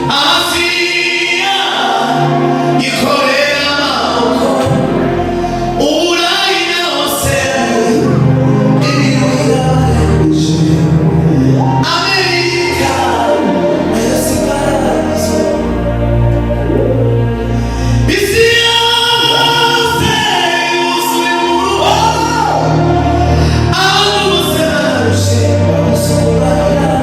Asia ikorera amaboko Uburayi na hose ibiriraje Amerika yasigazo isi yose yuzuye uruho abantu bose barushe bamusobanurira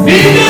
Yeah.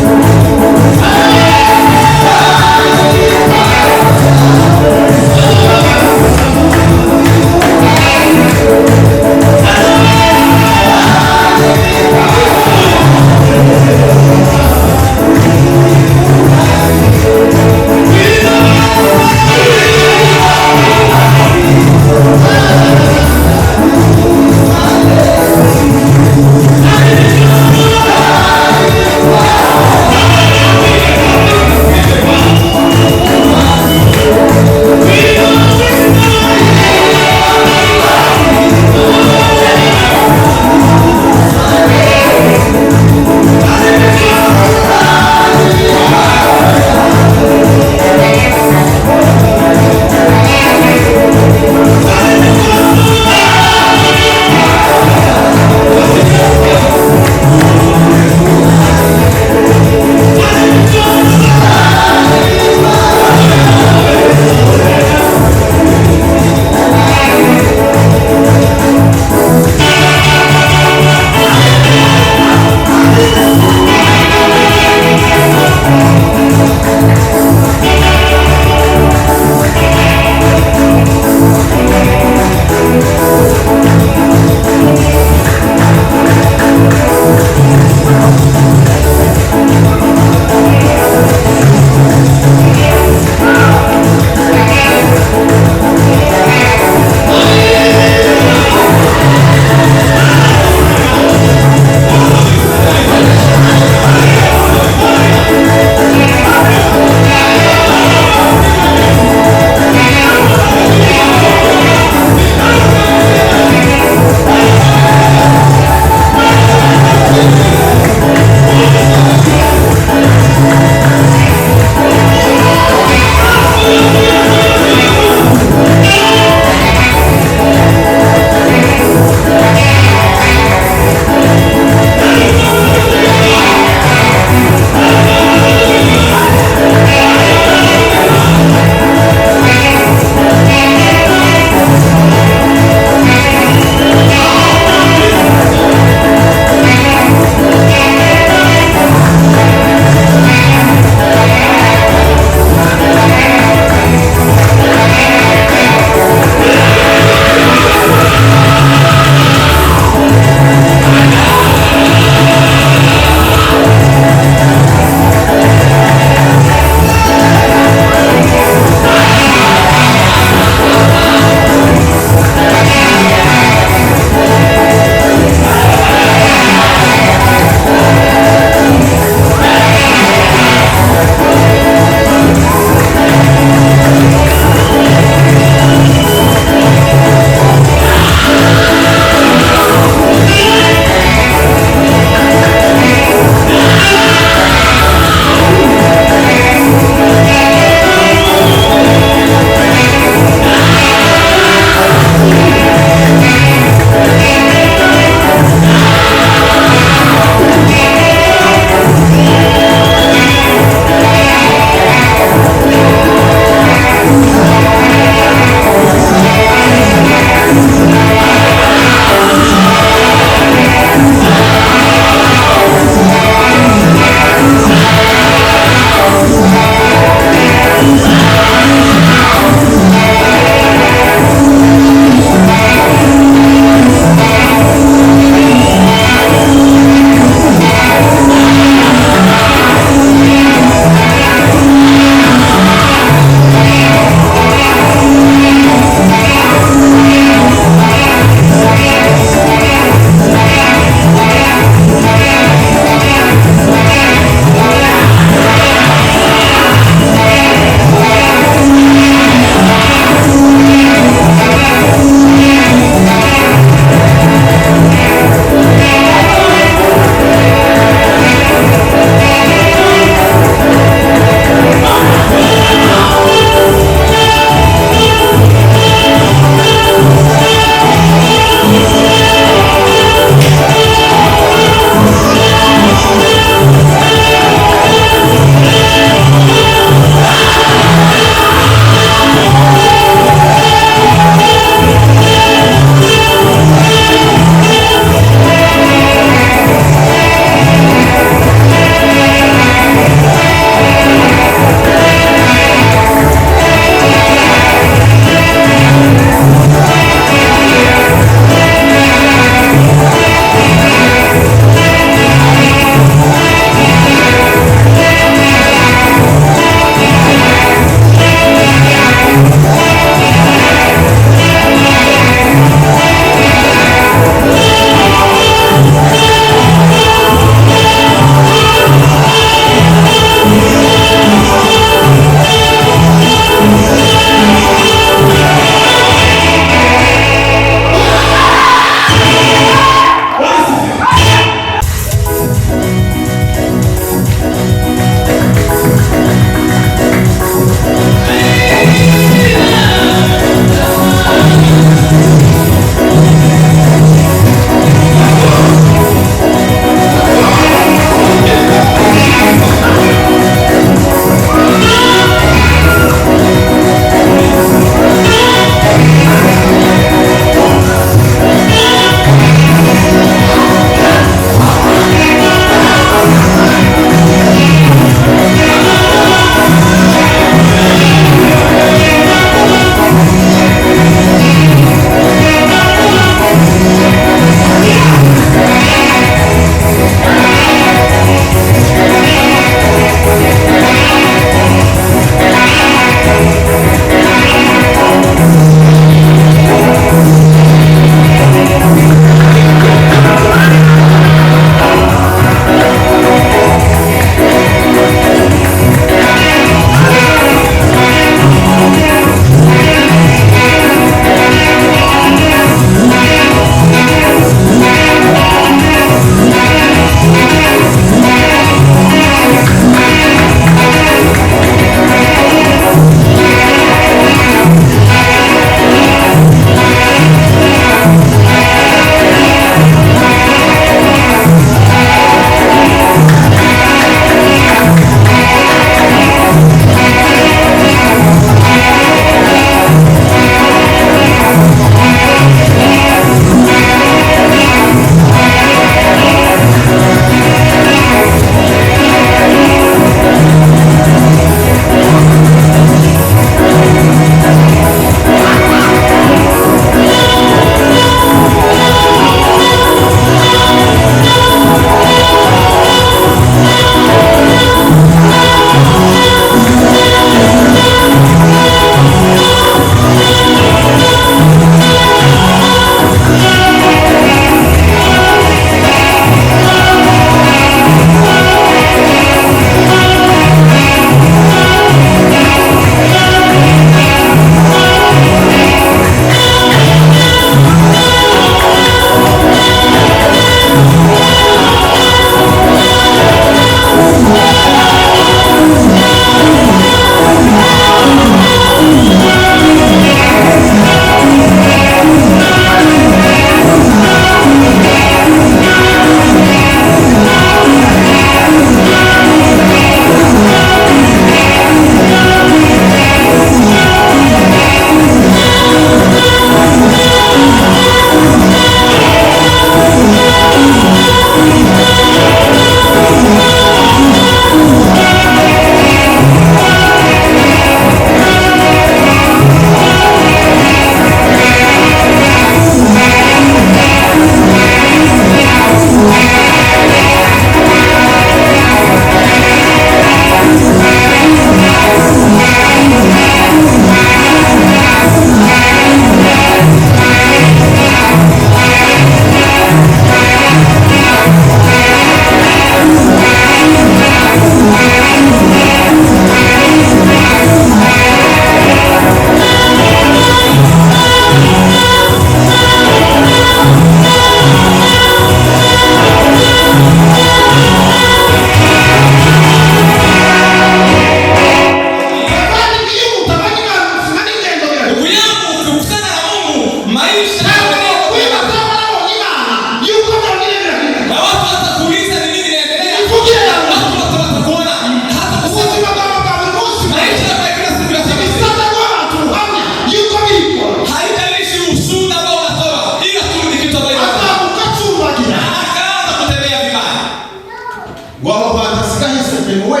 wao batasigaye sepewe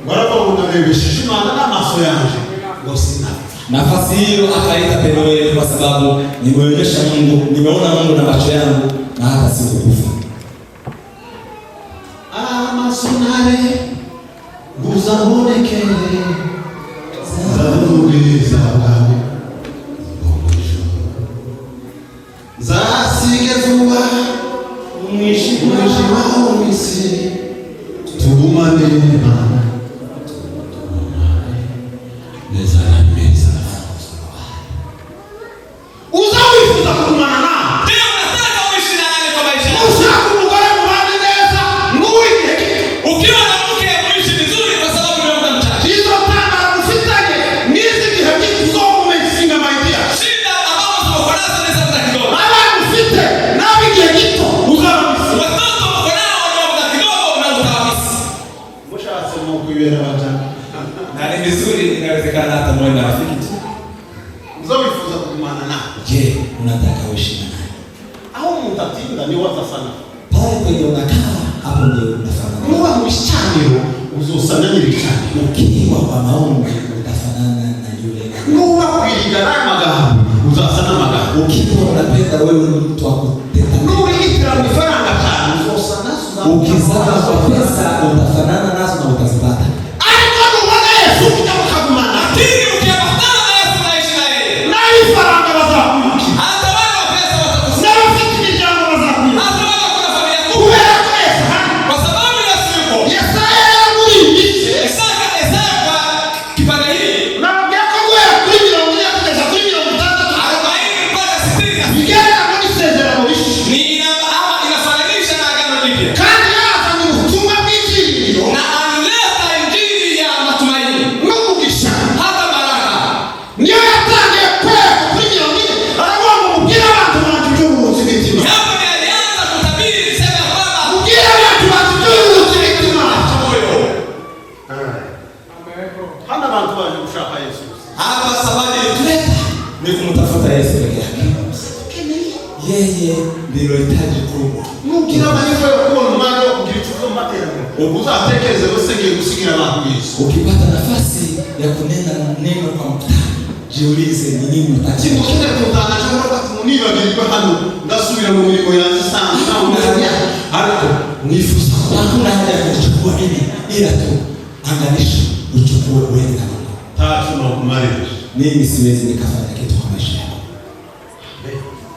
warabona bebeshe Imana n'amaso yanje ngosina. Nafasi hiyo akaita Penueli kwa sababu nimeonyesha Mungu, nimeona Mungu na macho yangu na hata sikukufa. Amasunare buzabonekere zarugiza bwawe zasigezuba umwijima w'isi tugumane Imana neza na meza. Uzawifuza kumana na Ndio unataka uishi na nani kwa maisha yako? ushaka umugore mubane neza n'uwige Ukiwa na mke muishi vizuri kwa sababu ni muda mchache. hizo tama kufitanye nizi gihe kizokumesinga maidia Shida ambazo tuko nazo ni za muda kidogo. aba ufite nawe igihe gito uzabamisi Watoto wako nao ni wa muda kidogo na utawamisi. mushatse mu kwibera batanga Na ni vizuri inawezekana hata mwe na rafiki tu. uzawifuza kugumana na Je, unataka uishi na nani? aho umuntu atinda ni watafana Pale kwenye unakaa hapo ndio unafanana. nuba mu bishaniro uzosana n'ibichaniro Ukiwa kwa maombi utafanana na yule. nuba kwirigana amagambo uzasana amagambo Ukiwa unapenda wewe ni mtu wa kutenda. nuba yitira mu faranga cyane uzosana Ukizama kwa pesa utafanana nazo na utazipata. ariko nubona Yesu utakagumana Lakini ukiambatana na Yesu unaishi na yeye. nayo faranga bazakwiki Hata wale wa pesa watakusikia. n'abafite imiryango bazakwiki Hata wale kuna familia kubwa. kubera ko Yesu Kwa sababu Yesu yuko. Yesaya yaramurimbitse Isaya kwa kipande hili nababwira ko guhera kuri 40 kugeza kuri 60 40 mpaka 60 bigera muri isezerano rishya ni inafananisha na agano jipya. kandi yazanye ubutumwa bw'ibyiringiro Na analeta injili ya matumaini n'umugisha hata baraka. niyo yatangiye kwera kuri 40 aravuga ngo mubwire abantu banjye iby'ubuhunzi bw'imitima Hapo ndiye alianza kutabiri sema kwamba mubwire abantu banjye iby'ubuhunzi bw'imitima moyo. hano abantu baje gushaka Yesu Hapa sababu ilituleta ni kumtafuta Yesu peke yake. Yeye ndilo hitaji kubwa. nugira amahirwe yo kubona umwanya wo kugira icyo uva mu materaniro uzatekereze usengeye gusigira abantu Yesu Ukipata nafasi ya kunena neno kwa mkutano, jiulize ni nini unataka. ikintu kimwe tutanaje hagati mu nibagirwa hano ndasubira mu mirimo yanjye isanzwe nawe umenya ariko mwifuza Hakuna haja ya kuchukua mimi ila tu anganisha uchukue wewe na Mungu. tatu no kumarira Mimi siwezi nikafanya kitu kwa maisha yako.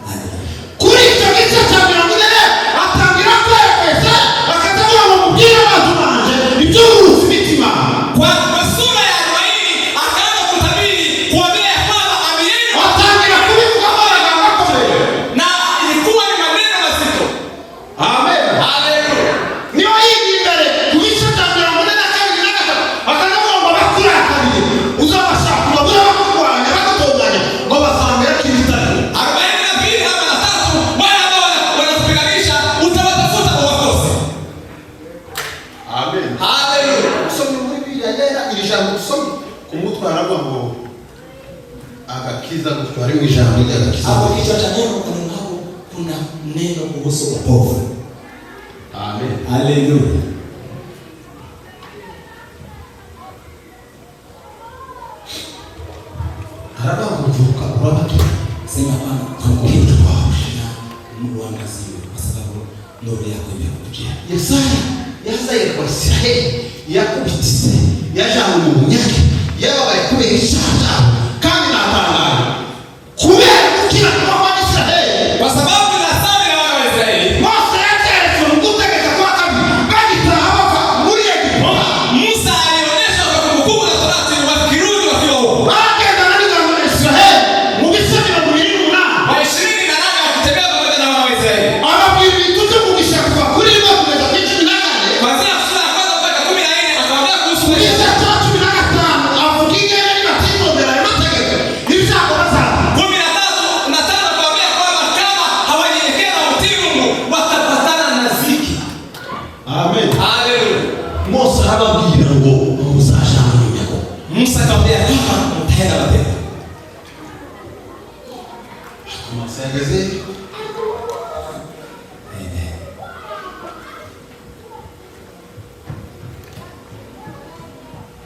Haleluya. kuri icyo gice cya 40 atangira kwerekeza akavuga ngo mubwire abantu banje iby'ubuhunzi bw'imitima Kwa sura ya 40 akaanza kutabiri kuambia kwamba amini atangira kubivuga amagambo akomeye na ilikuwa ni maneno mazito. amen Haleluya. niyo yiga imbere ku gice cya 42 akavuga ngo bakurakariye uzabashaka ubabura bakurwanya bagutunganya ngo basambira k'ibitari 42 ama na 3 wale ambao wanakupiganisha utawatafuta uwakose. amen Haleluya. usomye muri Bibiliya yera iri jambo dusomye ku mutwe haravuga ngo agakiza gutwara mu ijambo ry'agakiza Hapo kichwa cha neno kuna hapo kuna neno kuhusu wokovu. amen Haleluya. haravuga ngo mvuka urabatu Sema kwamba kumkiri na Mungu angaziwe kwa sababu nuru yako imekujia. Yesaya yazaye kwa Israeli yakubitise yajana mu bunyage yabaye kubera icyaha cyabo kandi natangaye kubera gukira kwa Israeli Kwa sababu na sami na wana wa Israeli Mose yateretse mu gutegeka kwa kabiri bagitaha bava muri Egiputa Musa alionyesha kwa kumbukumbu la Torati wakirudi wakiwa huko. bagendana n'ingano ya Israeli mu bice 28 Wa 28 wakitembea pamoja na wana wa Israeli. ababwira ibintu byo kugisha kuva kuri 1 kugeza kuri 18 Kuanzia sura ya kwanza mpaka 14 akawaambia kuhusu maisha. Isa 15 avuga ingene nibatitondera ayo mategeko ibyago bazaba 13 na 5 akawaambia kwamba kama hawanyenyekea na utii Mungu watapatana na ziki. amen Haleluya. Mose arababwira ngo muzashaka inyako Musa akamwambia kama mtaenda matendo. Mose yageze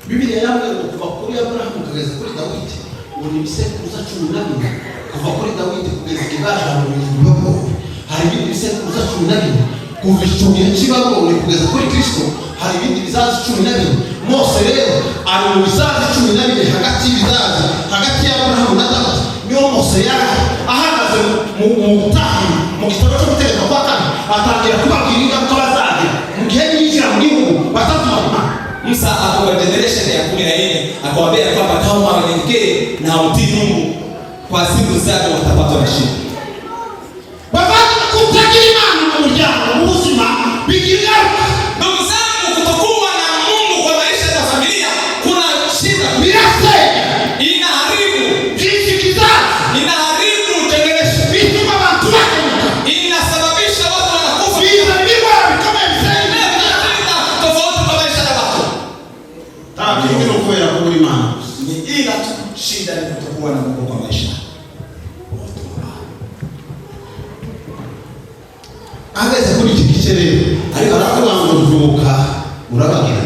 Biblia yangu kuva kuri Abrahamu kugeza kuri Dawidi uri bisekuruza 12 kuva kuri Dawidi kugeza kibaje mu bihugu hari ibindi bisekuruza 12 kuva icyuye kibago uri kugeza kuri Kristo hari ibindi bizazi 12 Mose rero ari mu bizazi 12 hagati y'ibizazi hagati ya Abrahamu na Dawidi niyo Mose yari ahagaze mu butayu mu gitabo cyo gutegeka kwa kane atangira kubabwira ingaruka bazagira mu gihe yinjira mu gihugu batazuma Musa akawa generation ya 14 akawaambia kwamba kama wanyenyekee na utii Mungu kwa siku zake watapata na shida. Bafata kumtakiri Imana mu muryango mu buzima bigigaruka. Ndugu zangu, kutokuwa na Mungu kwa maisha ya familia kuna shida. Birase inaharibu kizazi, inaharibu generation, bituma abantu bakanyuka, inasababisha watu wanakufa. Biza bibwa kama msenge tofauti kwa maisha ya watu. Kingine ukweli kwa Imana ni ila tu shida ni kutokuwa na Mungu kwa maisha. Ageze kuri iki gice rero ariko arakubanguruka urabagira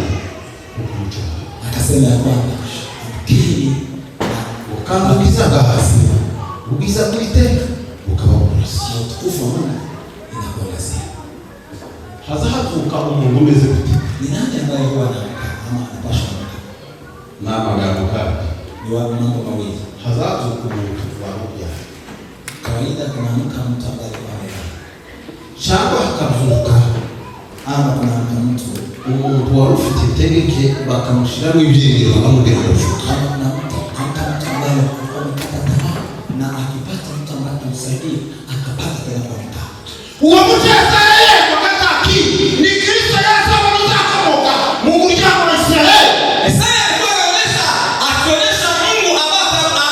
akasema ya kwamba kili ukanga kizaga hasi ugiza kwiteka ukababurasi utukufu wa Mungu inakuelezea hazahavuka umuntu umeze gute. Ni nani ambaye huwa ama anapaswa na magambo kapi ni wa mambo mawili. Hazavuka umuntu warudia Kawaida kuna mtu ambaye cyangwa hakavuka ama kuna mtu umuntu wari ufite itegeke bakamushiramo ibyingiro bakamubwira ngo vuka. Kuna mtu ambaye amepata tamaa na akipata mtu ambaye atamsaidia akapata tena kwa mtaa. Uwo muteza yeye wakati aki ni Kristo Yesu anazakomoka Mungu yako wa Israeli. Isaya alikuwa akionyesha Mungu ambaye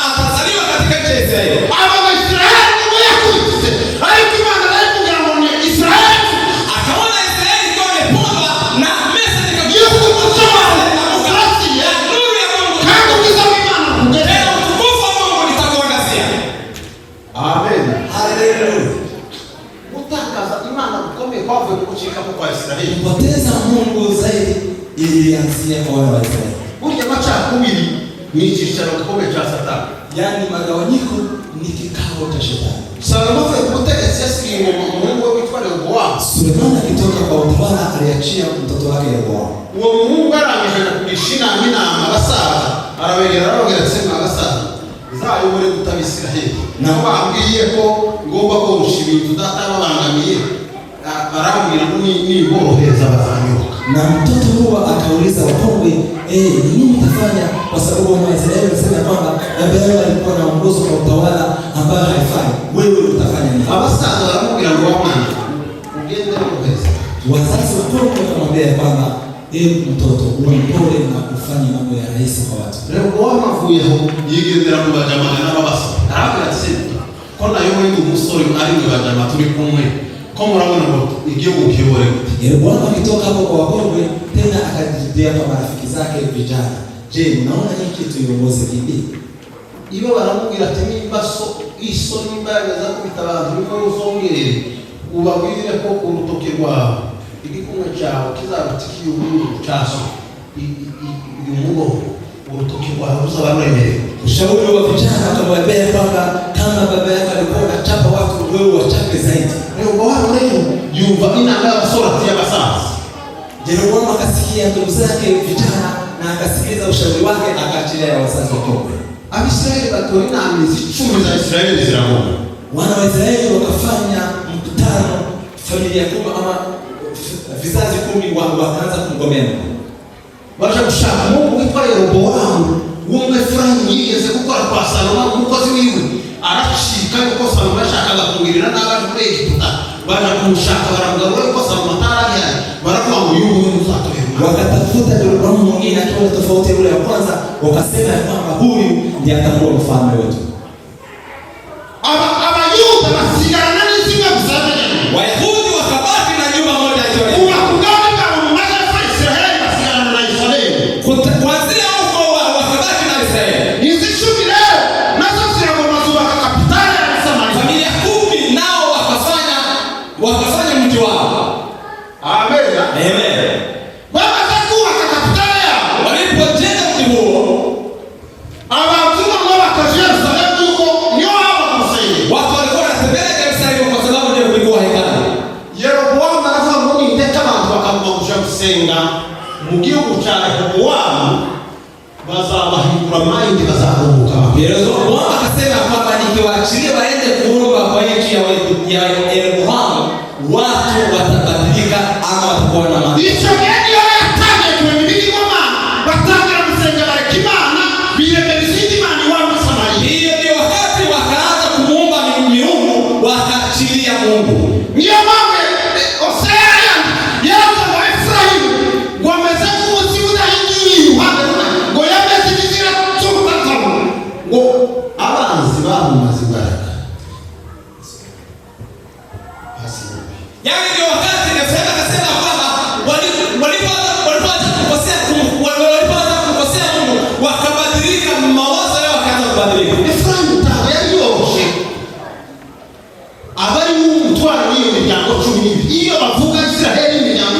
atazaliwa katika nchi ya Israeli. Aba wa Israeli Mungu yakutse ariko Imana arayivugira ngo ni Israeli. Akaona Israeli kwa imepondwa na mesa Yesu kusoma ukurasi ya nuru ya Mungu. Kangu kiza Imana kugera Leo utukufu wa Mungu nitakuangazia. Amen. Haleluya. Utakaza Imana gukomeye kwavuye kugucika kwa Israeli. Kupoteza Mungu zaidi ilianzia kwa wana wa Israeli. Burya macakubiri ni icyicaro gikomeye cya Satani. Yaani magawanyiko ni kikao cha shetani. Salomo avuye ku butegetsi yasigiye ingoma umuhungu we witwa Rehobowamu. Sulemani akitoka kwa utawala aliachia mtoto wake Rehobowamu. Uwo muhungu arangije kugisha inama abasaza arabegera arababwira ati mwa basaza uzayobore gutaba Isiraheli nabo bambwiye ko ngomba korusha ibintu datababangamiye arambwira ngo niborohereza bazanyoka. Na mtoto huo akauliza wakongwe, nini mtafanya kwa sababu wana wa Israeli wanasema kwamba baba yao alikuwa anaongoza kwa utawala ambao haifai. Wewe utafanya nini? Abasaza baramubwira ngo wamwana ugende borohereza. Wazazi wakongwe wakamwambia kwamba mtoto uwe mpole na kufanya mambo ya rahisi kwa watu. Rehobowamu avuyeho yigendera mu bajamana n'ababasa arabwira ati ko nayo ndi umusore ari mu bajama turi kumwe ko murabona ngo igihugu kiyobore gute. Yeroboamu akitoka hapo kwa wakongwe tena akajirudia kwa marafiki zake vijana. Je, unaona hii kitu iongoze vipi? Iyo baramubwira ati nimba iso nimba yaza kubita abantu niko uzongerere ubabwire ko urutoke rwawe igikumwe cyawe kizarutikiye ubururu cyaso umugo urutoke rwawe ruzaba ruremereye. Ushauri wa vijana akamwambia kwamba kama baba yako alikuwa anachapa watu, wewe wachape zaidi. Rehobowamu leo yumva inama y'abasorati y'abasaza. Yeroboamu akasikia ndugu zake vijana na akasikiliza ushauri wake akaachilia ya wazazi wakongwe. Abisirayeli batora inama 10 za Israeli ziragoma. Wana wa Israeli wakafanya mkutano, familia 10 ama vizazi 10 wakaanza kumgomea Mungu. Baje gushaka Mungu witwa Yeroboamu wumwe Efurayimu yigeze gukora kwa Salomo umukozi wiwe arashika yuko Salomo yashakaga kungirira n'abantu muri Egiputa. Baje kumushaka baravuga ko Salomo atarahari baravuga ngo yubu uzatohera. Wakatafuta Yeroboamu mwingine akiwa tofauti yule wa kwanza, wakasema kwamba huyu ndiye atakuwa mfalme wetu. Abayuda basigana n'izimwe gusaza. Wayahudi wakabaki na nyumba moja ya Israeli. Unakugawa kama mmoja wa Israeli basigana na Israeli. Kuanzia huko wakabaki na Israeli. Hizi shughuli leo nazo zinakuwa mazuwa kapitali ya Samaria. Familia 10 nao wakafanya mji wao. Amen. Amen. Baba zako kapitali yao. Walipojenga gusenga mu gihugu cya Rehobowamu bazabahindura mayindi, bazahubuka. Yeroboamu akasema kwamba nikiwaachilia waende kuomba kwa nchi ya Rehobowamu, watu watabadilika ama watakuwa na maana. Hicho ndio yataje kwenye Biblia mama. Batangira kusenga barikimana biyemerezidi mani wa Samaria. Hiyo ndio wakati wakaanza kumuomba miungu, wakaachilia Mungu. Ndio mama Hosea yako wa Efraimu wameza kuuziuza hii ngo yamezidizira tupatamu ngo abanzi babo mazibaraka. Yaani ndio wakati nasema kwamba walipoanza kukosea Mungu, wakabadilika mawazo yao, wakaanza kubadilika. Efraimu tawe yose abari mu mutwaro niyo miryango 12 iyo bavuga Israeli miryango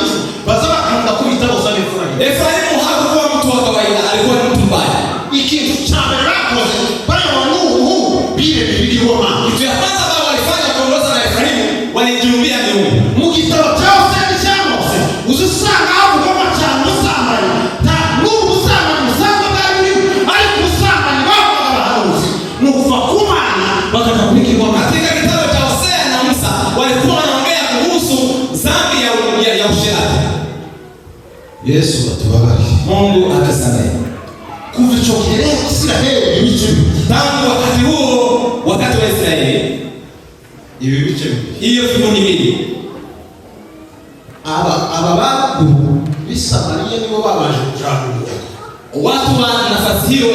bazaba kanda kubita bose Efraimu. Efraimu hakuwa mtu wa kawaida, alikuwa mtu mbaya. Ikintu cyane bakoze bari Nuhu bile Biblia mama. Kitu ya kwanza ambao walifanya kuongoza na Efraimu, walijiumbia miungu. Mu gitabo cyao cyose uzusanga hapo kama cyane usanga ta Nuhu usanga musanga bari ari kusanga ni wao abaharuzi nukufa kumana bakatakulikwa. Katika kitabu cha Hosea na Musa walikuwa wanaongea kuhusu dhambi ya usherati. Yesu atubariki. Mungu atasamehe. Kuvichokelea Israeli bibice. Tangu wakati huo, wakati wa Israeli, ibibice hiyo vikundi mbili. Aba bantu b'Isamaria nibo babaje kujana. Watu wa nafasi hiyo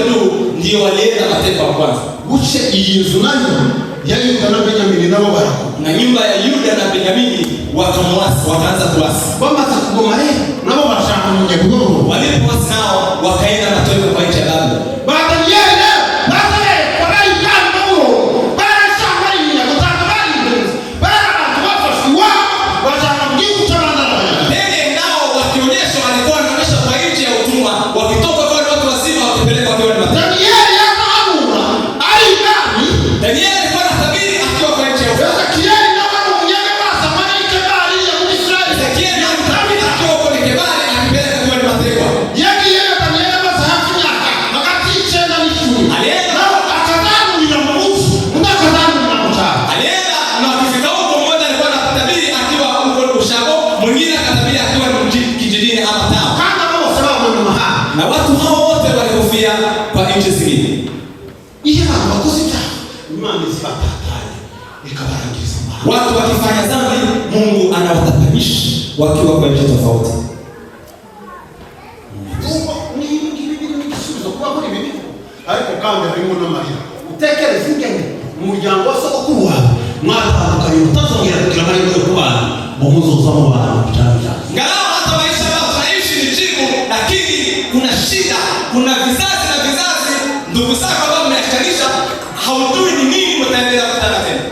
ndio walienda mateka wa kwanza. Buche iyi nzu nayo ya Yuda na Benyamini nabo barako. Na nyumba ya Yuda na Benyamini wakaanza kuasi. Bamaze kugoma nabo bashaka munyabugo. Walipoasi nao wakaenda mateka kwa nchi ya Babeli. Baada yeye kwa rai kali mambo. Baada shamba hili ya kutakabali. Baada tuwafashwa wajana mjibu tamanda. Tena nao wakionyesha walikuwa wanaonyesha kwa nchi ya utumwa, wakitoka kwa watu wazima wakipeleka kwa wale mateka. Danieli alikuwa anatabiri akiwa kwa nchi ya utumwa. Ezekieli na watu mnyanga basa mali kebali ya Israeli. Ezekieli na mtabiri akiwa kwa kebali akipeleka kwa wale mateka. Yeye Danieli basa hafinya wakati chena ni shule. Alienda na akadhani ni mbuzi, unakadhani ni mtaka. Alienda na akifika huko, mmoja alikuwa anatabiri akiwa huko Ushago, mwingine akatabiri akiwa kijijini ama tao. Kama wao sababu ni mahali. Na watu hao wote walikufia kwa nchi zingine. Ihe bakoze Imani zibatatanye ikabarangiza mbaya. Watu wakifanya dhambi, Mungu anawatatanisha wakiwa kwa nchi tofauti. Ni ngibiri ni kisubizo kwa kuri bibi. Ariko kandi harimo n'amarira. Utekereze ingene umuryango wa sogokuru wawe mwatandukanye utazongera kugira amahirwe yo kubana ngo muzoza mu bantu cyane. Ngao hata maisha yao tunaishi ni jibu, lakini kuna shida, kuna vizazi na vizazi, ndugu zako ambao mmeachalisha, haujui ni nini mtaendelea kutana tena.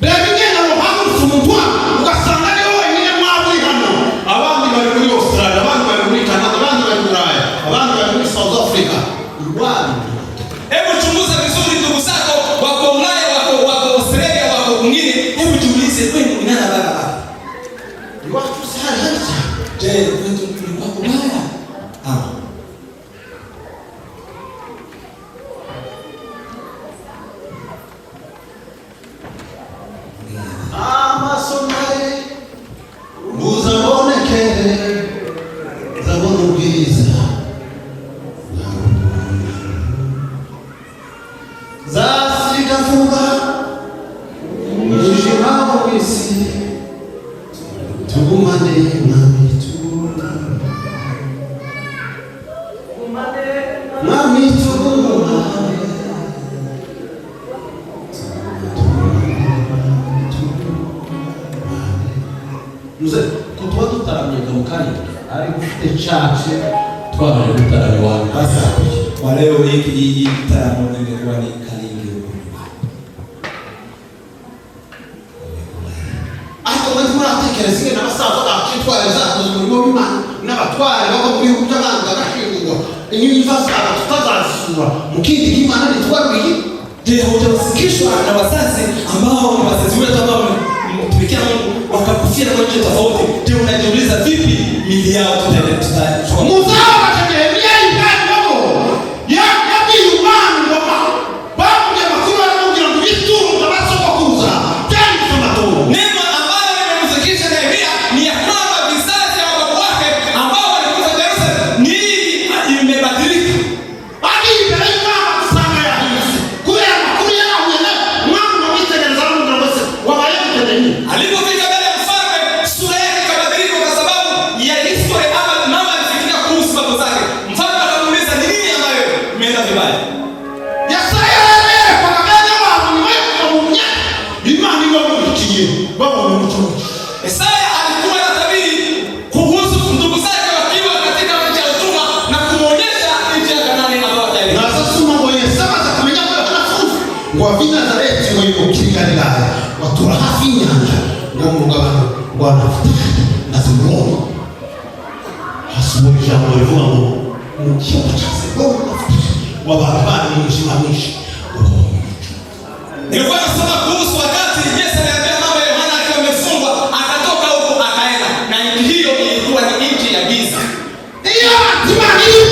Bengine na roho mfumutwa ukasanga leo wengine mwaburi hano. Abandi bari muri Australia, abandi bari muri Canada, abandi bari muri Ulaya, abandi bari muri South Africa. Rwanda. Hebu chunguza vizuri ndugu zako wako Ulaya, wako Australia, wako mwingine. Hebu jiulize wewe ni nani baba? Ni watu sana hata. Je, wewe ni wako Ulaya? Amasomari muzabonekere zabona ubwiza zasiga vuba umwijima w'isi tugumane mwami tugumane Muze kutuba tutaramye mukani ari gufite chache twaje gutaramye wangu Sasa kwa leo hii taramo ingekuwa ni kalingi huko. Ako wewe muratekereza ingene abasaza bakitwara zakoze umurimo w'Imana n'abatware bako mu bihugu by'abandi bagashingurwa inyumva zaba tutazasura mukindi k'Imana nitwarwiye. Je, haujasikishwa na wazazi ambao ni wazazi wetu ambao mtumikia Mungu wakakufia kwa njia tofauti. Je, unajiuliza vipi mili yao tutachukua? Muzao kategemea ibada ndogo. Ya imani ngoma. Babu ya makuru na ngira vitu mtabaso kwa kuuza. Tani kama tu. Neno ambalo limemzikisha Nehemia ni ya kwamba vizazi vya baba wake ambao walikuwa Yerusalemu ni imebadilika. Hadi ibada kusanga ya hizi. Kuya makuru ya unyele. Mwangu na wita ya zamu na wasa. Wabaye kutendeni. Alipofika mbele ya mfalme sura yake ikabadilika kwa sababu ya historia ama mama alifikiria kuhusu baba zake. Mfalme akamuuliza ni nini ambayo imeenda vibaya? Yesaya yeye kwa kabla wa mwetu wa munya. Imani ngoma mtikie. Baba ni mtumishi. Isaya alikuwa anatabiri kuhusu ndugu zake wakiwa katika nchi ya utumwa na kumuonyesha nchi ya Kanaani ambayo wataenda. Na sasa mwenye sema za kumenya kwa wanafunzi kwa vina za leti mwenye ukirika ndani watu hafi nyanja ngomu ngabano wanafuta na zimuona hasubiri jambo lilikuwa mkiwa chase ngomu nafuta wababani mshimamishi. Nilikuwa nasoma kuhusu wakati Yesu aliambia mama Yohana akiwa amefungwa akatoka huko akaenda na nchi hiyo ilikuwa ni nchi ya giza. Hiyo hatima hiyo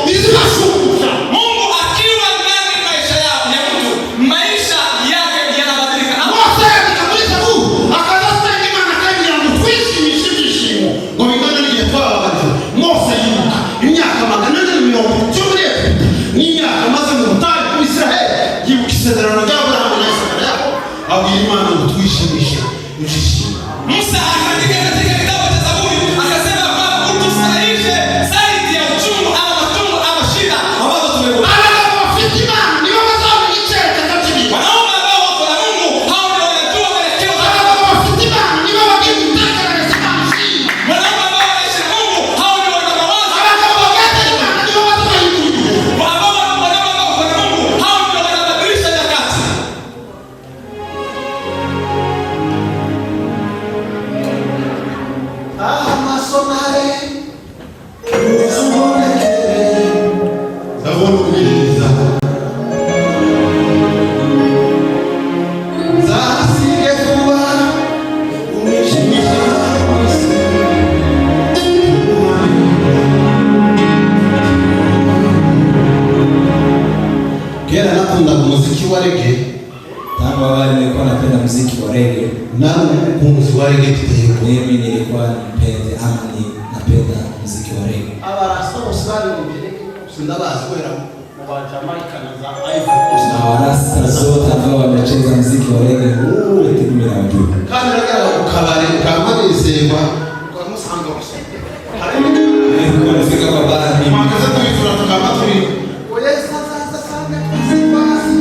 nizifungusha. Mungu akiwa ndani maisha yao ya mtu, maisha yake yanabadilika. Mose kabisa huu akadasta kima na kaji ya mtwishi mishimishimo. Ngomingana niliyetoa wakati Mose yuka imyaka maganana mirongo icumi n'imyaka maze mu butayu ku Israheli yibuka isezerano rya Aburahamu na Isaka yako abwira Imana ngo twishimishe njishima. Musa akaandika katika kitabu cha Zaburi akasema kwamba utustahishe zaidi ya uchungu ama matungu ama shida ambazo tumekuwa. Wanaume wafiti Imana ni wamazao mwenyewe katakatifu. Wanaume ambao wako na Mungu hao ndio wanajua mwelekeo. Wanaume wafiti Imana ni wageni mtaka na sababu. Wanaume ambao wanaishi na Mungu hao ndio wana mawazo. Wanaume wageni Imana ni wamazao hivi. Wanaume ambao wako na Mungu hao ndio wanabadilisha nyakati. Masomare uzumolekele zavonumiliza zasikefuwa umeshimisha kera nakunda muziki wa reggae. Tangu awali nilikuwa napenda muziki wa reggae. Nani mpenzi wa reggae kitego? Mimi nilikuwa mpenzi ama napenda muziki wa reggae. Abarasta usali mubireke sindabazi kwera mu ba Jamaica na za Ivory Coast. Na warasta zote ambao wamecheza muziki wa reggae wote mimi nawajua. Kandi ragara ukabare ukamanezerwa ukamusanga usenge. Nilikuwa nafika kwa bara mimi. Makaza tuitura tukamaturi. Oye sasa sana kasibaze.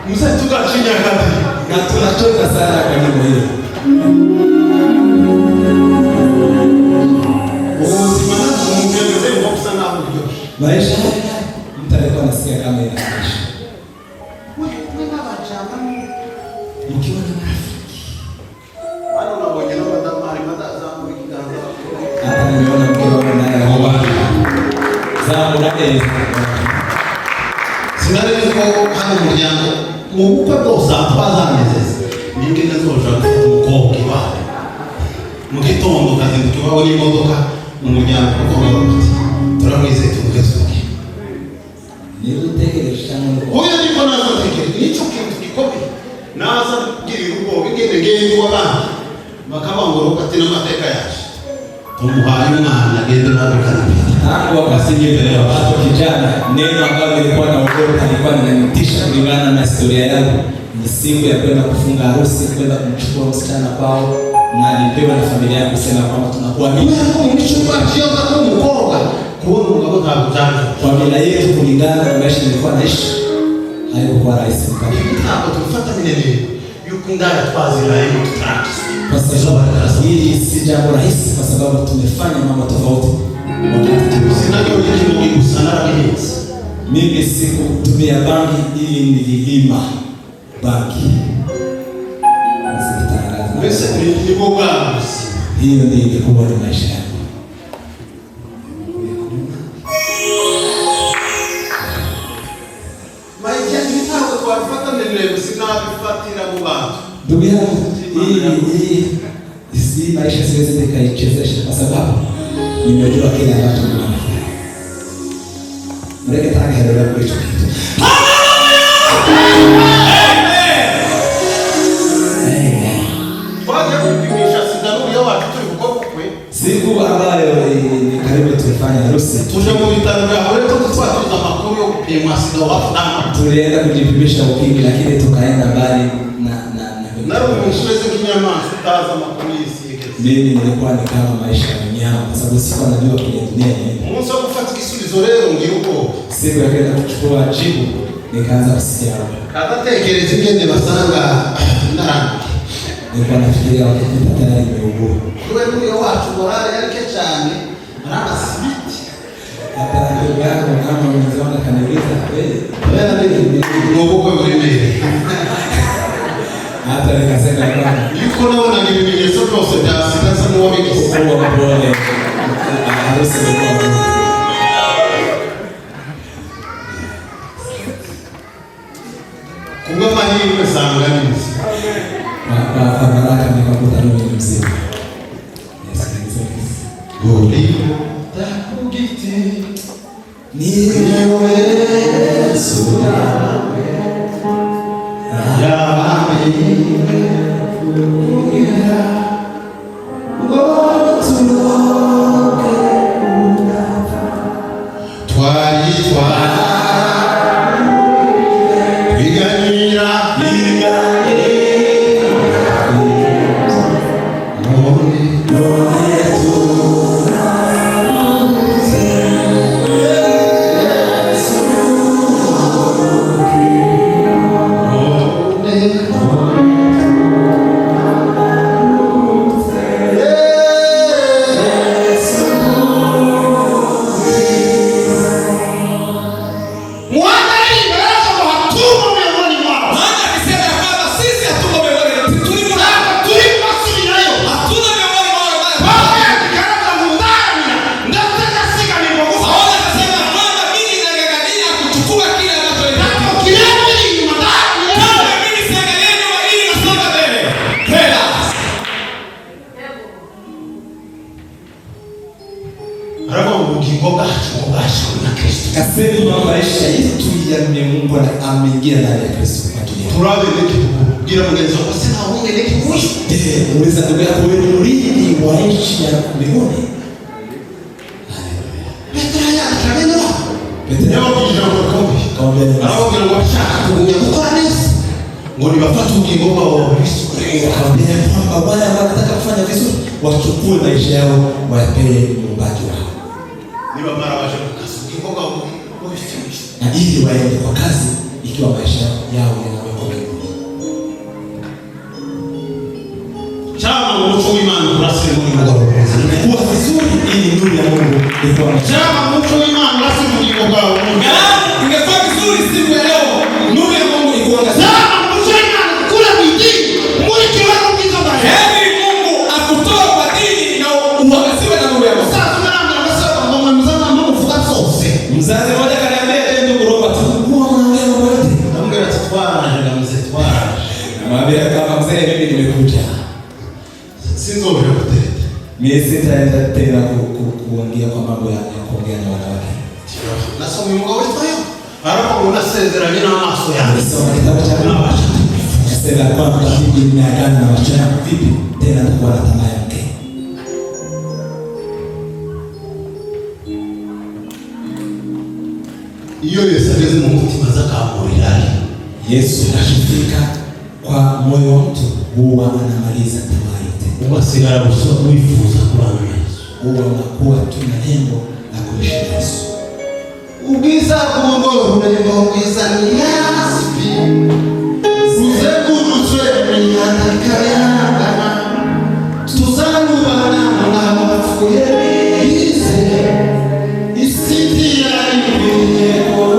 Musa tukachinya kati. Na tunatoka sana kwa nyimbo hiyo. Usimama muongeze kwa sana hapo. Maisha haya mtu alikuwa anasikia kama inatosha. Wewe na wachama Mkiwa na marafiki. wale unaoje na madamari madazamu ikianza. Hata nimeona mkiwa naye hawa. Zamu nake Sinarezi ko hano muryango mu bukwe bwose twazanezeza ningene zoja gufata umukobwa iwawe mu gitondo kazinduka iwawe n'imodoka mu muryango kuko turamwizeye tumugezuke. nirutegereje cyane. Oya niko nazo tekere nicyo kintu gikomeye naza girira ubwoba ingene ngende w'abandi bakabangura ati n'amateka yaje tumuhaye umwana agende nawe kanapita. Tangu wakati mbele ya watu kijana, neno ambalo nilikuwa naogopa alikuwa linanitisha kulingana na historia yangu. Ni siku ya kwenda kufunga harusi, kwenda kumchukua msichana kwao, na nilipewa na familia yangu kusema kwamba tunakuwa mimi. Nichukua njia za kumkoga kuona mgabo tabujanja. Familia yetu kulingana na maisha nilikuwa naishi, haikuwa rahisi mpaka. Hapo tulifuata minene. Yuko ndani twazira hiyo tutaki. Kwa sababu hili si jambo rahisi kwa sababu tumefanya mambo tofauti. Sinajua kitu kingi sana hizi. Mimi sikutumia bangi ili nililima bangi. Nisitangaza. Pesa ni boga. Hiyo ndio ilikuwa ni maisha yangu. Ndugu yangu, hii maisha siwezi nikaichezesha kwa sababu nimejua kile ambacho ninafanya. Mreke taka hela kwa hicho kitu. Siku ambayo ni karibu tulifanya harusi. Tulienda kujipimisha ukimwi lakini tukaenda mbali mimi nilikuwa ni kama maisha ya mnyama kwa sababu sikuwa najua kwenye dunia nini. Siku ya kwenda kuchukua jibu nikaanza kusikia. Nilikuwa nafikiria wakipita tayari nimeugua. Hata ndugu yangu kama unaziona kaniuliza hata nikasema kwamba yuko naona ngibibile soto oseda sitasa muombe kwa pole harusi ilikuwa kungoma hii imesanga nini kwa baraka nikakuta mimi mzima. Goli takugiti ni wewe sura kasema maisha yetu yameumbwa na ameingia ndani ya Kristo kwa ajili yetu. Turabe neki kugira mwenzo kusema wewe neki mwisho. Muuliza ndugu yako wewe ni mrithi wa nchi ya mbinguni. Petro ya travendo. Petro ya kijana kwa kombi. Kombi. Arabu kile kwa shaka kuja kwa nesi. Ngoni wapatu ngingoma wa Kristo. Akaambia kwamba wale wanataka kufanya vizuri wachukue maisha yao wayapee muumbaji wao. Ni mabara wa na ili waende kwa kazi ikiwa maisha yao yanawekwa mbinguni. Chama mtu imani rasmi Mungu kuwa vizuri ili nuru ya Mungu ikuwa. Chama mtu imani rasmi Mungu kwa Mungu. Ingekuwa vizuri siku ya leo nuru ya Mungu ikuwa. Chama mtu imani kula bidii Mungu kiwako kizo baya. Heri Mungu akutoa kwa dini na uangasiwe na nuru ya Mungu. Sasa tunaanza nasema mama mzazi mama fuka sose. Mzazi mmoja mwambie kama mzee mimi nimekuja. Sinzo wewe kutete. Mimi sitaenda tena kuongea kwa mambo ya kuongea na wanawake. Na somo Mungu wetu hayo. Harapo unasezera nina maso yangu. Soma kitabu cha Biblia. Nasema kwamba bibi nimeagana na wachana vipi tena nitakuwa na tamaa ya mke. Hiyo yesabezi Mungu timazaka amorali. Yesu anashifika kwa moyo wa mtu huwa anamaliza tamaa yote. Umasigara kuifuza kwa Yesu. Huwa unakuwa tuna lengo la kuishi Yesu. Ugiza kuongo unengo ugiza ni yaspi. Uzeku nutwe ni atakayana. Tuzanu wana mwana wafuye bize. Isiti ya ibe kwa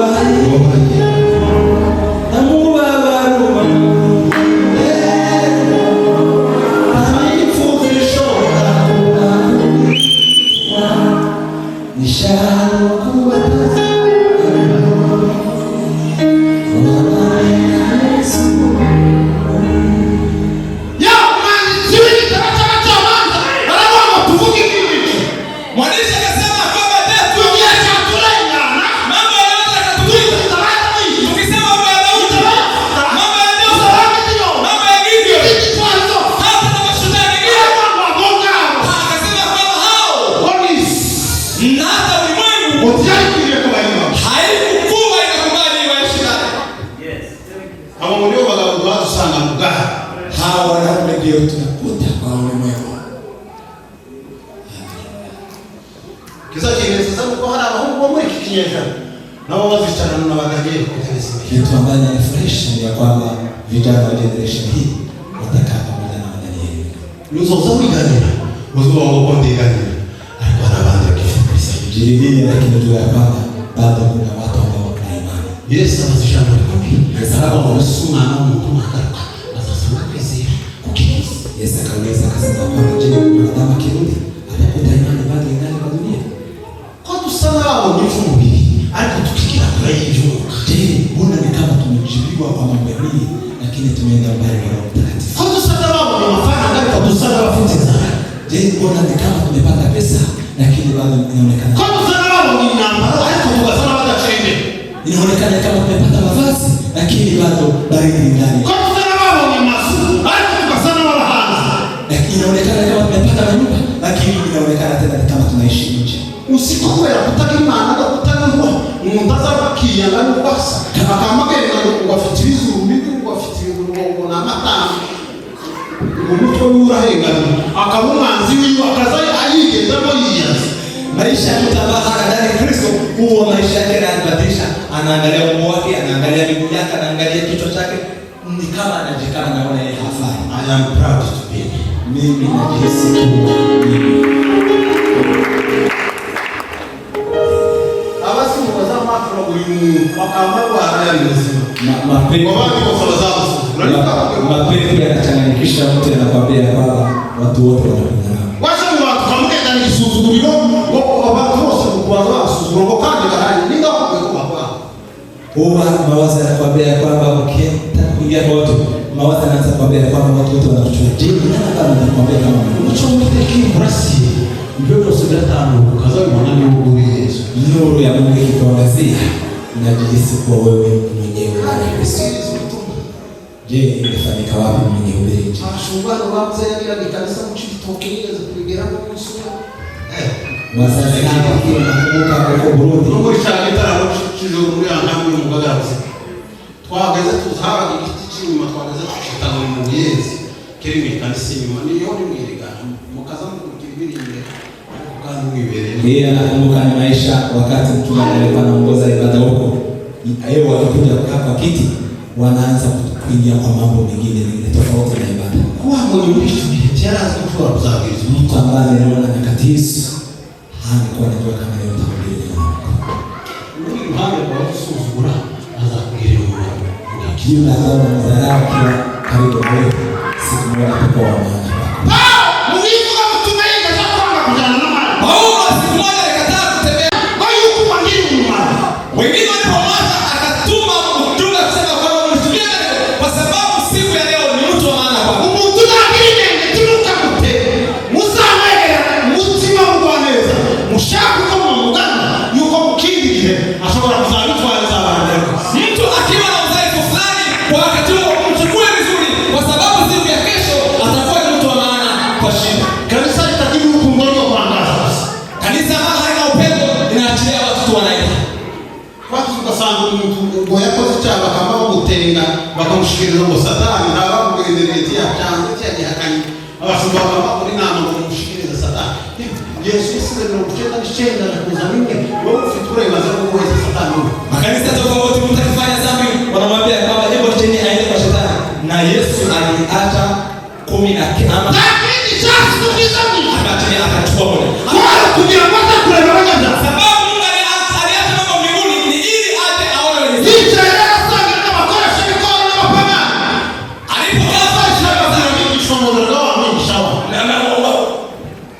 wale ndio tunakuta kwa ulimwengu. Kiza kieleza sana kwa hana mahungu mwe kikinyesha. Na wao wasichana na wagalie kuteleza. Kitu ambacho ni fresh ni kwamba vijana wa generation hii watakaa pamoja na Danieli. Nuzo za wiganira. Wazo wao konde ganira. Alikuwa na banda kifukuza. Jilini lakini tu ya kwamba bado kuna watu ambao wana imani. Yesu anazishana kwa mimi. Sababu wanasoma na mtu akaruka. Sasa kazi kukimbiza. Yesu akauliza akasema kwamba je, mwanadamu akirudi atakuta imani bado ingali kwa dunia? Kwa tusana wao ni fumbi. Alikutukikia kwa hivyo. Je, mbona ni kama tumejibiwa kwa mambo mengi lakini tumeenda mbali na Roho Mtakatifu? Kwa tusana wao ni mafana ndio kwa tusana wafuti sana. Je, mbona ni kama tumepata pesa lakini bado inaonekana? Kwa tusana wao ni namba, alikutuka sana baada chende. Inaonekana kama tumepata mavazi lakini bado baridi ndani. Kwa tusana wao ni masu, alikutuka sana wala hanzi. Lakini inaonekana kama tumepata nyumba lakini inaonekana tena kama tunaishi nje. Usiku kwa kutaka imana na kutaka ngo mundaza bakiya ngani kwasa akamagenda ngwafitiriza urubibi ngwafitiriza ngo na matanga umutwe urahenga akabumanzi wiyo akazaye ayigeza mo yiyaza maisha ya mtabahara ndani ya Kristo. Huo maisha yake yanabadilisha, anaangalia umbo wake, anaangalia miguu yake, anaangalia kichwa chake, ni kama anajikana naona yeye hafai. I am proud to be Mimi najihisi tu mimi. Abasi mwaza mafro ulimu wakamwa haya nzima. Mapenzi kwa watu kwa sababu mapenzi yanachanganyikisha mtu, anakuambia kwamba watu wote wanapendana. Washa watu kama ndani kisuzuguriro kwa watu wote kwa suzuguriro kandi bahari ninga kwa kwa. Huwa mawazo yanakuambia kwamba ukienda kuingia kwa watu, mawazo yanaanza kuambia kwamba watu wote wanatuchua. Je, nani kama anakuambia kama unachomte kibrasi ndio usileta ukaza mwanani uguri Yesu. Nuru ya Mungu ikikuangazia, unajihisi kuwa wewe mwenyewe ni Kristo. Je, ingefanyika wapi mwenye uleji? Ashungano wapze ya kanisa mchitokeza kuingia kwa Yesu. Wazazi wako pia nakumbuka kwa Burundi. Mungu ishagitara chijuru muri angamwe mugagazi. Twageze tuzaba igiti cy'inyuma twageze tushitana mu Yesu. Kirimi kanisa inyuma ni yoni mwirigana. Mukaza mukukira ibirinde. Kandi mwibere. Yeye anakumbuka ni maisha wakati mtume alikuwa anaongoza ibada huko. Yeye wakikuja kukaa kwa kiti wanaanza kuingia kwa mambo mengine tofauti na ibada. Kwa mwenye mwisho tiaraza kutoa kuzabiriza mtu ambaye anaona nyakati hizi hakuwa anajua kama leo takulia. Mungu hana kwa kusuzugura azakugira Mungu. Kila zao mzarao kwa karibu wewe siku moja atakuwa maana. Mungu mtumaini atakwenda kujana na mali. Paulo siku moja alikataa kutembea. Kwa hiyo kwa nini mali? Wengine walipomwacha akatuma ujumbe kusema kwamba mtumie kwa sababu siku ya leo ni mtu wa maana kwa Mungu. Tunakirinde tunuka mute. Musamwera mutima mugwaneza. Mushaku kama mugana yuko mkindi ashobora kuzabitwa zabana. Mtu akiwa na udhaifu fulani kwa wakati huo mchukue vizuri kwa sababu siku ya kesho atakuwa ni mtu wa maana kwa shida. Kanisa litakiwa kuongoza kwa angaza. Kanisa ambalo halina upendo linaachilia watu wanaenda. Watu tukasanga mtu ngo yakoze cyaba kama gutenga bakamushikiriza ngo satani na bakugendereza cyangwa cyagihakanye abashumba bakora inama ngo mushikirize satani. Yesu yasize no kuchenda nishenda na kuzamini wewe ufiture imaze kuweza satani. Makanisa tofauti mtu akifanya dhambi wanamwambia kwamba hebu teni aende kwa shetani, na Yesu aliacha 10 ama lakini sasa tukizamini akatumia akachukua moja. Kwa kujiambata kulewanya Sababu Mungu aliacha mambo mbinguni ni ili aje aone wenyewe. Israeli sana na makora shirikao na mapana. Alipokaa Shaka za mingi shomo ndio mingi shawa. na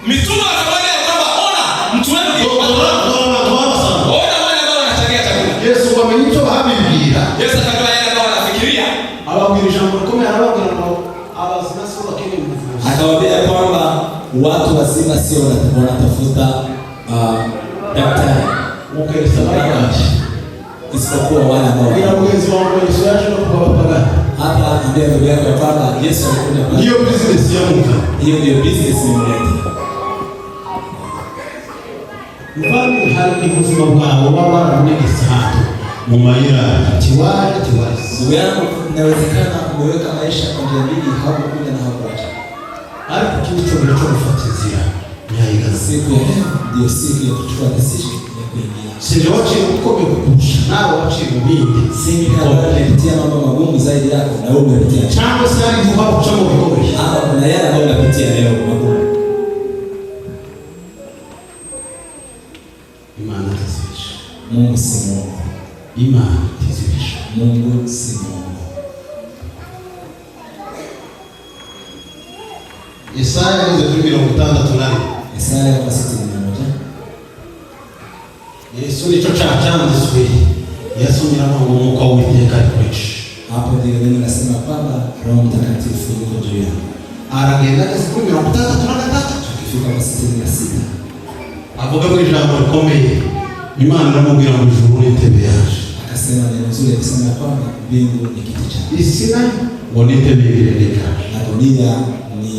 mitume akamwambia kwamba ona mtu wenu ni Doa sana. ona wale ambao wanachangia chakula. Yesu wamenito habibira. Yesu akajua yale ambao wanafikiria. Ababwira ijambo rikomeye arababwira ngo abazinasi bakeneye umuvuzi. Akawaambia kwamba watu wazima sio wanatafuta daktari. Isipokuwa wale ambao Mwenzi wangu Yesu yaje na kubapagana. hapa ambia ndugu yako ya kwamba Yesu alikuja kwa Hiyo business ya Mungu. hiyo ndio business ni mlete. Mfano hali ubuzima bwawe baba runegesa hato mu mayira tiwari. Ndugu yangu, inawezekana umeweka maisha kwa njia mbili, hapo kuja na hapo acha. ndicho kinachofuatia nyayo. Siku ya leo ndio siku ya kuchukua decision ya kuingia. Sio wache ukome kukusha nao wache mbindi. Sisi kama tunapitia mambo magumu zaidi yako na wewe umepitia. Chango sasa hivi hapo chango kidogo. Hapa kuna yale ambayo unapitia leo magumu. Imani tazisha. Mungu si Mungu. Imani tazisha. Mungu si Mungu. Isaya 60:6 Isaya 61. Yesu nicho cyanditswe yasomera mu mwuka w'Uwiteka kwici. Hapo ndio neno nasema kwamba Roho Mtakatifu yuko juu yangu. Aragenda 60:6 tukifika kwa 66. Avuga ko ijambo rikomeye Imana iramubwira ngo ijuru n'intebe yaje. Akasema neno zuri akisema kwamba mbingu ni kiti chake. Isi nayo ngo n'intebe y'ibirenge. Na dunia ni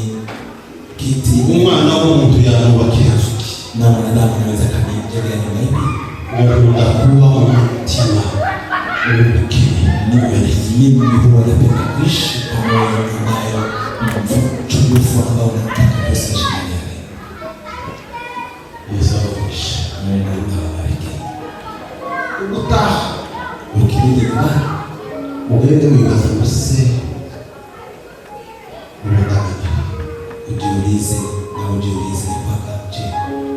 kiti. Umwana w'umuntu yanubakira nzuki. Na mwanadamu anaweza kanijengea nyumba hivi. Ngakunda kuba umutima w'ubukene. Mimi huwa napenda kuishi pamoja nayo mtukufu ambao nataka kuishi naye. Yesu awabariki. Mungu awabariki. Utaha Ukirudi nyumbani ugende wibaza muse unadanganya. Ujiulize mpaka je,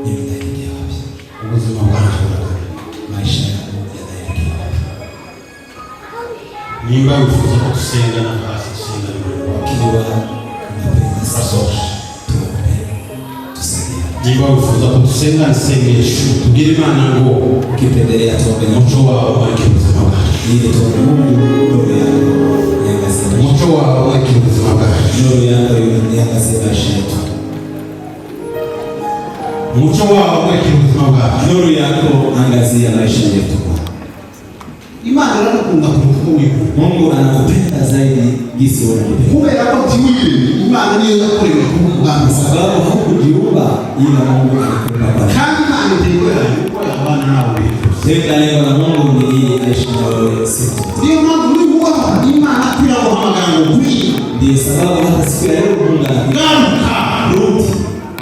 mimi naelekea wapi? Ubuzima bwanjye buradanganya. Maisha yangu yanaelekea wapi? Nimba wifuza ko dusenga na hasi dusenga n'ibintu. Ukiwa unapenda sasa tuombe, tusaidia. Nimba wifuza ko dusenga n'isengesho tubwire Imana ngo ukipendelea tuombe umuco wawe wake ubuzima bwacu. Ili tuombe Mungu nuru yako iangazie. Umuco wawe wake ubuzima bwacu. Nuru yako iangazie maisha yetu. Umuco wawe wake ubuzima bwacu. Nuru yako angazia maisha yetu. Imana irakunda kuruta wiwe. Mungu anakupenda zaidi jinsi unavyopenda. Kubera ko tiwire Imana niyo yakorewe kumugamba. Sababu haukujiumba ila Mungu alikupa baraka. Kandi Imana itegura yuko yabana nawe. Tega lengo la Mungu ni ili aishi na wewe siku. Ndio mambo ni Mungu Imana pia kuhamagara ngwi. Ndio sababu hata siku ya leo Mungu anakugaruka rudi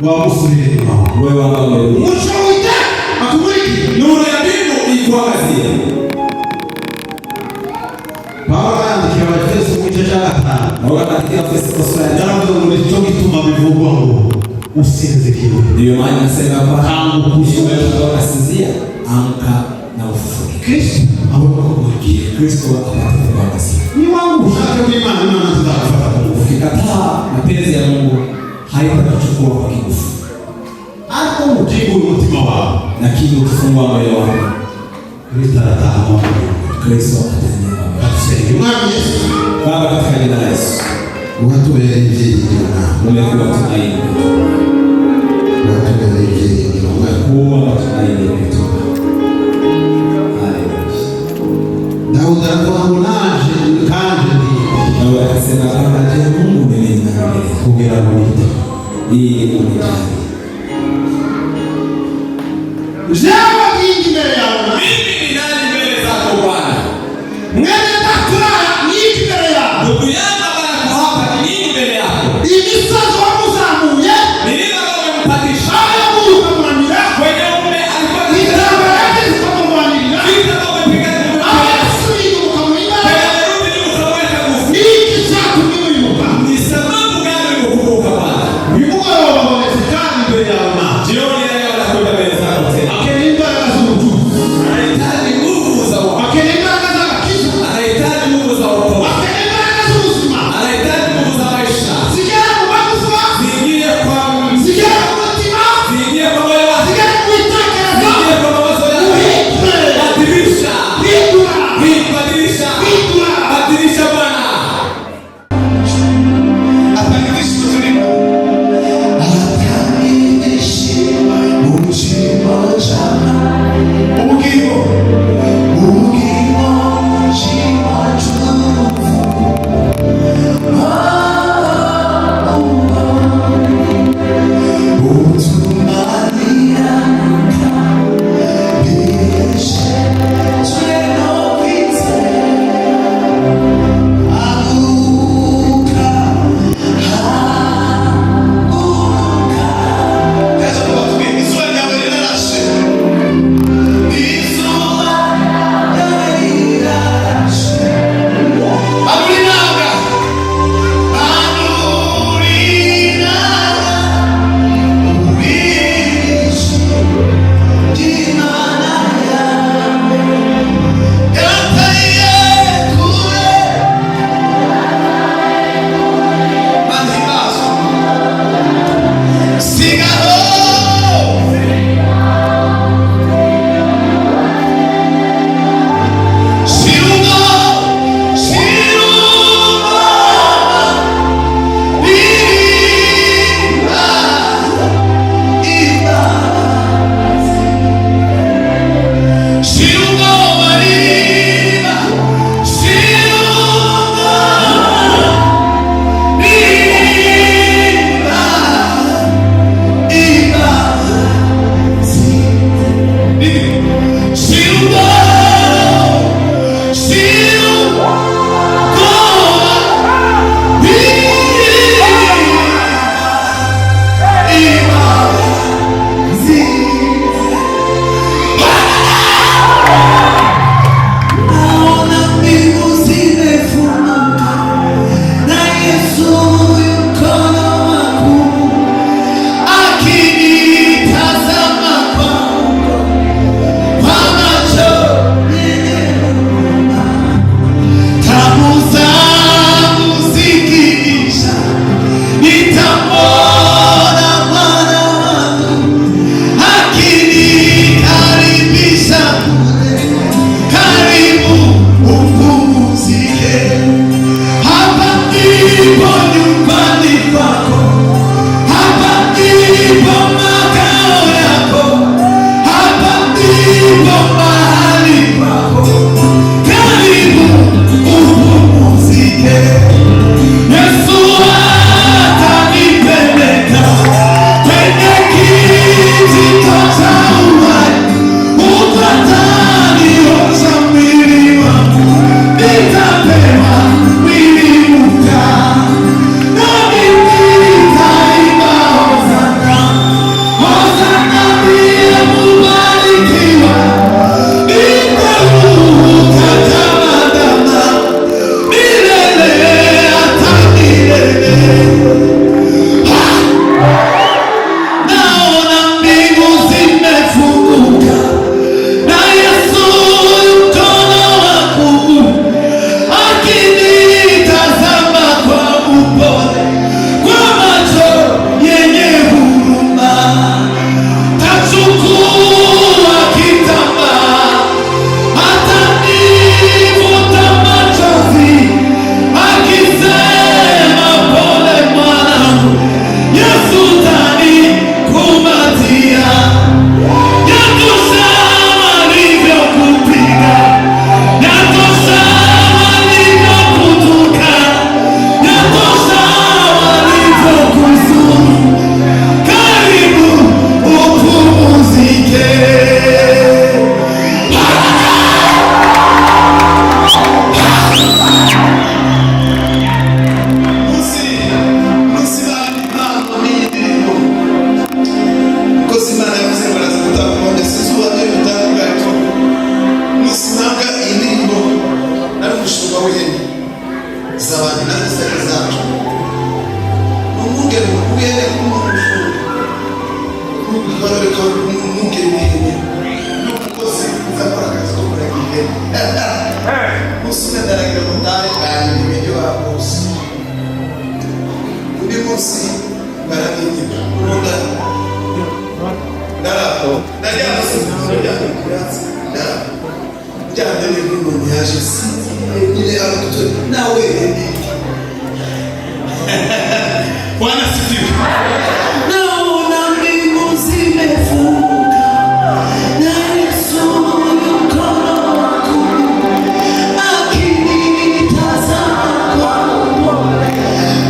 wa musubire mama. Wewe ambao umerudi. Umuco w'Uwiteka akumuriki. Nuru ya mbingu ikuangazie. Paulo yandikira Abaefeso mu gice cya 5. Paulo katika Efeso sura ya 5 yaravuze ngo nicyo gituma bivugwa ngo usinzikiwe. Ndio maana nasema kwa tangu kushindwa unasinzia, amka na ufufuke. Kristo abakurukiye. Kristo apate kuangazi. Ni wangu ushake Imana nitakufuata kwa nguvu. Ukikataa mapenzi ya Mungu haitakuchukua kwa nguvu. Hapo mtibu umutima wako. Lakini ukifungua moyo wako, Kristo atataha moyo. Kristo atatenda. Mwami Yesu. Baba katika jina la Yesu. Watubere ibyiringiro nawe. Umekuwa tumaini. Watubere ibyiringiro nawe. Umekuwa tumaini letu. Daudi alikuwa naje kanje ndiye. Daudi akasema kama je, Mungu mimi ninaangalia kugira ngo hii unijali. Jawa kingi mbele yao. Mimi ni nani mbele zako Bwana? Ngene takura ni mbele yao. Ndugu yangu ambaye hapa ni nini mbele yako? Imisazo wa muzamuye. Nilima umempandisha. Aya Mungu kamwamira. Kwenye ume alikuwa ni drama yake zikamwamira. Vita umepiga nguvu. Aya suri ukamwamira. Rudi ukamweka nguvu. Ni kichatu mimi yuka. Ni sababu gani ukukumbuka Bwana? Yuko waonekana mbele yao na. Jioni leo anakwenda mbele zako tena. Akelimba kazutu. Anahitaji nguvu za wokovu. Akelimba kaza kitu. Anahitaji nguvu za wokovu. Akelimba kazutu. Anahitaji nguvu za maisha. Sikia kubakusa uyende kumushuru ukareka mukemeye n'umukozi uzakora akazi ko kuragiye musuna ndaragira mutare kandi ibyo bakoze undi munsi baragiye uronda ndarapo ndajya musujya kuratsa ndarapo cyane n'umuntu yaje ile aruto nawe Bwana sifiwe. Naona mbingu zimefunguka na Yesu yuko akinitazama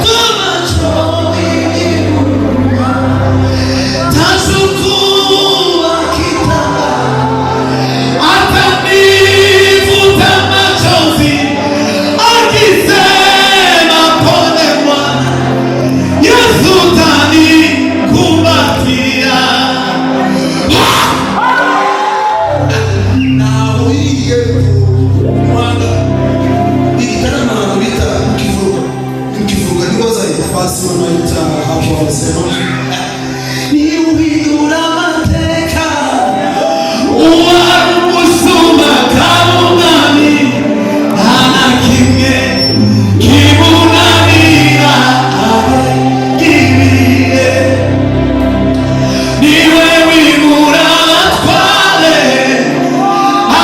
kwa macho yangu tachukua kitambaa atanifuta machozi akisema pole mwana Yesu utanikumbatia. Na uiye mwana nikitaka na kuita mkivuga niwaza nafasi wanaita hapo wanasema ni ubidura mateka uwamusuma kaunami ana kimwe kimunamira kibiye niwe wimura twale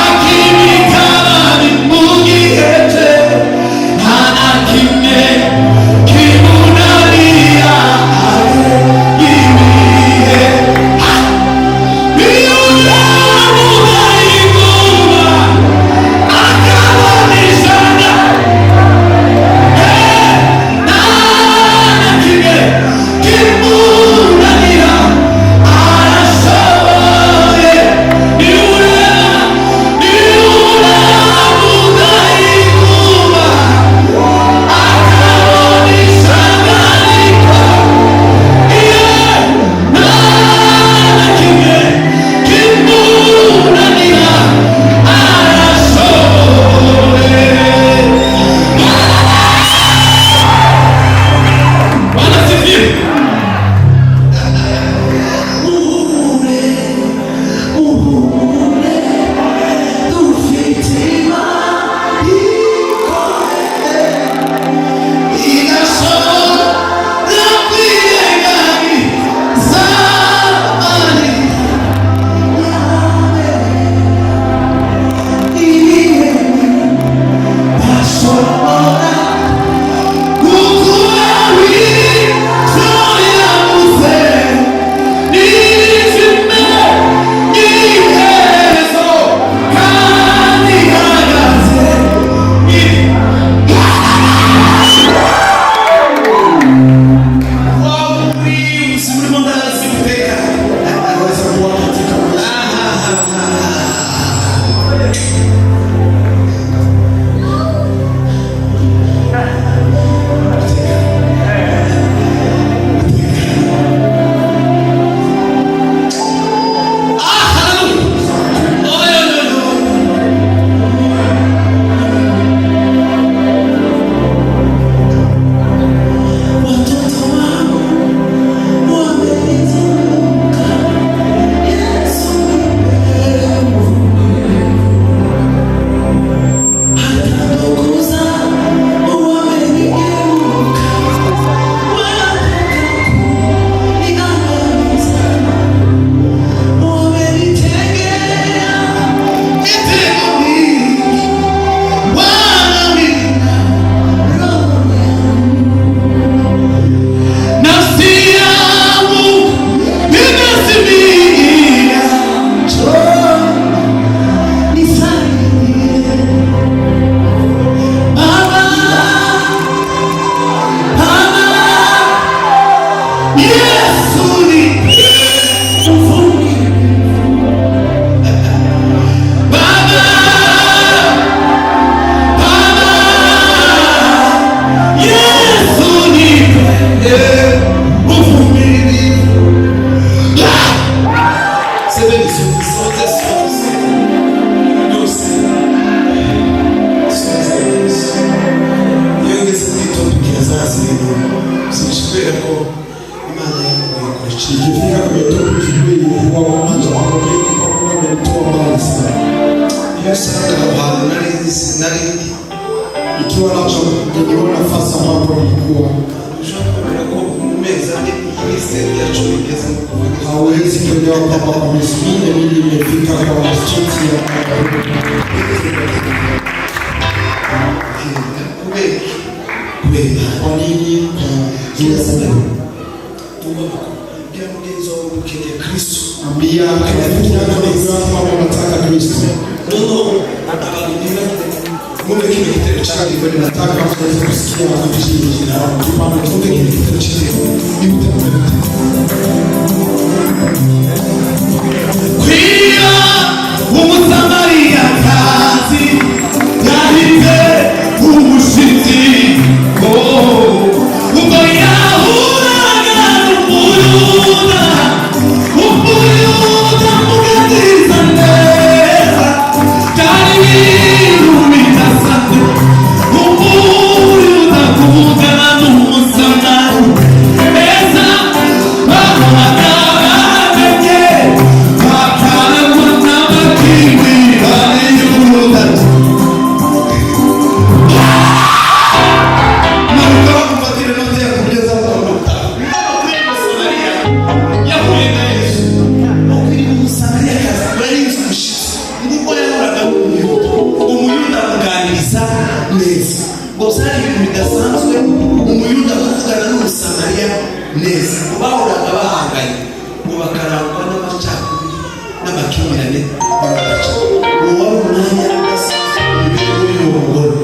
akimikabani mugihete ana kimwe kimunamira kibiye biura mubayiguma akabanishana Imana yangu ikoresha. Ikifika kwenye topic hii huwa mwanzo wametoa mbali sana. Yesu akawaambia nalindi ikiwa nacho niliona nafasi ambapo nilikuwa hawezi kuelewa kwamba kwa miezi minne mimi nimefika kwa street ya kwa nini kila sababu ambia rafiki yako kwamba unataka Kristo. Mungu kile kitendo chake kwa nataka kuweza kusikia injili na kipande kile kitendo chake. Kwia umusamariyakazi yahize umushitsi ubwo yahuraga n'umuyuda muganiriza neza kandi ibintu bidasanzwe umuyuda kuvugana n'umusamari neza bamuhaga neza bahuraga bahanganye ngo bakarangwa n'amacakubiri n'amakimbirane n'agace uwo wari umwanya w'imibereho y'umugore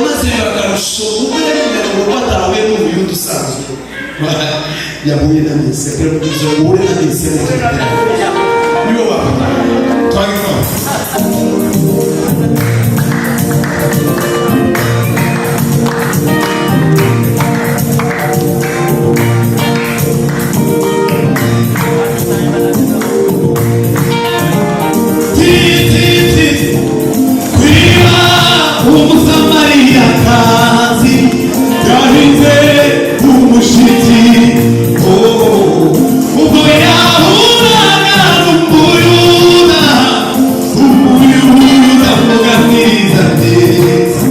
maze bakarusho ubwo yari imbere ngo batawe n'umuyuda usanzwe yahuye na Mesiya rero kugira ngo uhure na Mesiya nibo bakora twagifata umusamariyakazi yahize umushitsi ubwo yahuraga n'umuyuda muganiriza neza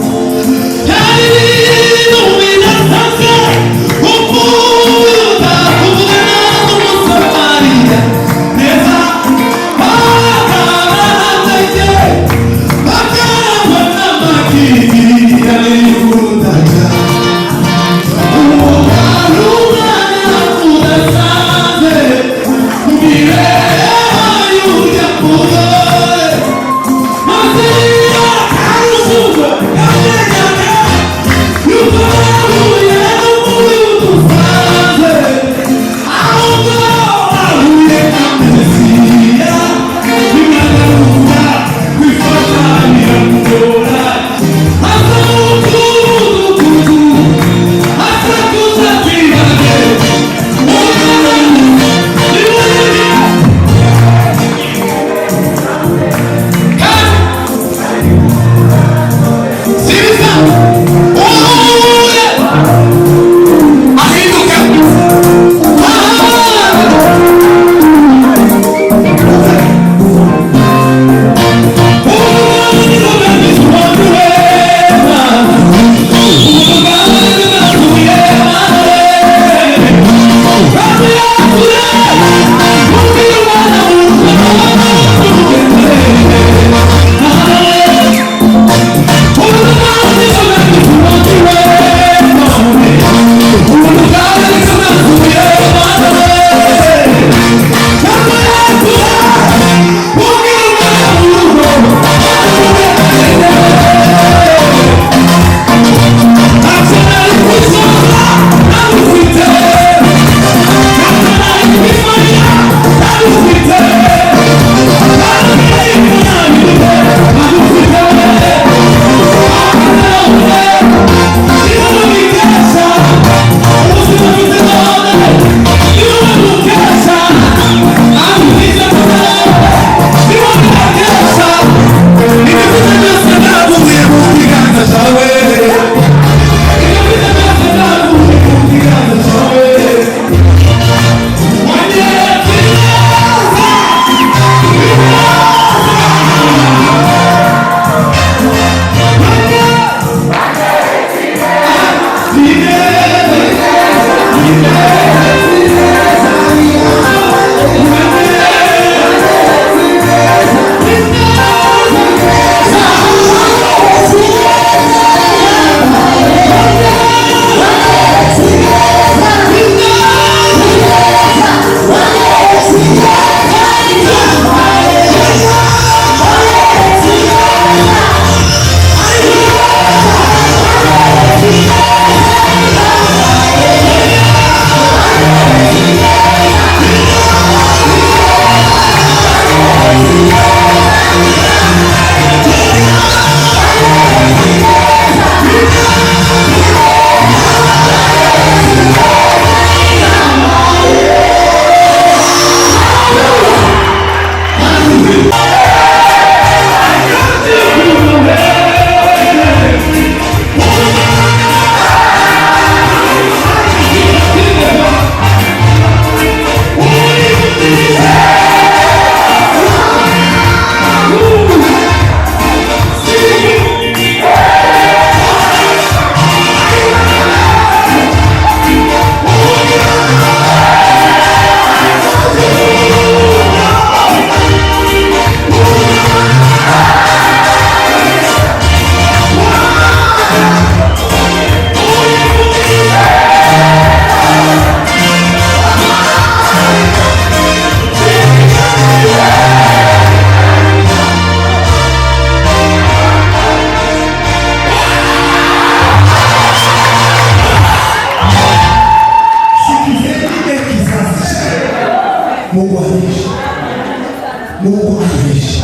Mungu anaishi.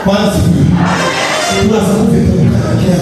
Kwanza tunaanza kuvitoka kia